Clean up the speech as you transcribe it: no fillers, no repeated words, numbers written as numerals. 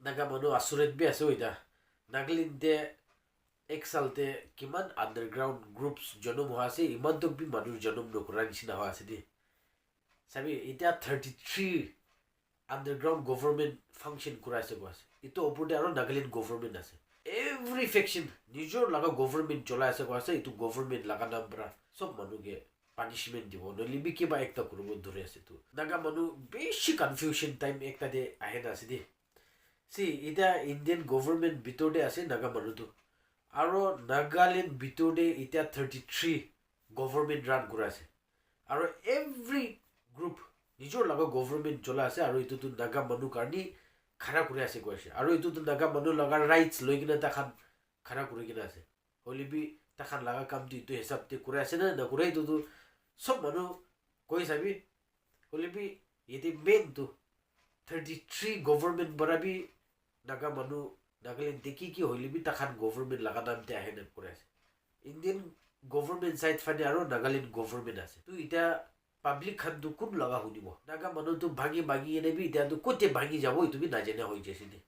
নাগা মানুহ আচৰিত বি আছে এতিয়া নাগালেণ্ডে এক চালতে কিমান আণ্ডাৰগ্ৰাউণ্ড গ্ৰুপছ জনম হোৱা আছে ইমানটো বি মানুহ জনম নকৰাৰ নিচিনা হোৱা আছে দেই চাবি এতিয়া 33 আণ্ডাৰগ্ৰাউণ্ড গভৰ্ণমেণ্ট ফাংচন কৰাইছে কোৱা আছে এইটো ওপৰতে আৰু নাগালেণ্ড গভৰ্ণমেণ্ট আছে এভৰি ফেকশ্যন নিজৰ লগা গভৰ্ণমেণ্ট চলাই আছে কোৱা আছে এইটো গভৰ্ণমেণ্ট লগা নাম পৰা চব মানুহকে পানিছমেণ্ট দিব নহ'লে বি কিবা একটা কৰিব ধৰি আছে তো নাগা মানুহ বেছি কনফিউজন টাইম একটাতে আহে না আছে দেই চি এতিয়া ইণ্ডিয়ান গভৰ্ণমেণ্ট ভিতৰতে আছে নাগা মানুহটো আৰু নাগালেণ্ড ভিতৰতে এতিয়া 33 গভৰ্ণমেণ্ট ৰান কৰা আছে আৰু এভৰি গ্ৰুপ নিজৰ লগা গভৰ্ণমেণ্ট চলাই আছে আৰু এইটোতো নাগা মানুহ কাৰণে খাৰা কৰি আছে কৈ আছে আৰু এইটোতো নাগা মানুহ লগা ৰাইটছ লৈ কিনে তাখান খাৰা কৰি কিনে আছে হ'লে বি তাখান লগা কামটো এইটো হিচাপতে কৰি আছে নে নকৰে এইটোতো চব মানুহ কৈ চাবি হ'লে বি ইয়াতে মেইনটো 33 গভৰ্ণমেণ্ট পৰা বি নাগা মানুহ নাগালেণ্ড কি হ'লে বি তাখান গভৰ্ণমেণ্ট লগা নামতে আহে নে কৰি আছে ইণ্ডিয়ান গভৰ্ণমেণ্ট চাইড ফানে আৰু নাগালেণ্ড গভৰ্ণমেণ্ট আছে তো এতিয়া পাব্লিক খানটো কোন লগা শুনিব নাগা মানুহটো ভাঙি এনে বি এতিয়াতো ক'তে ভাঙি যাব এইটো বি নাজানে হৈ যাইছে দেই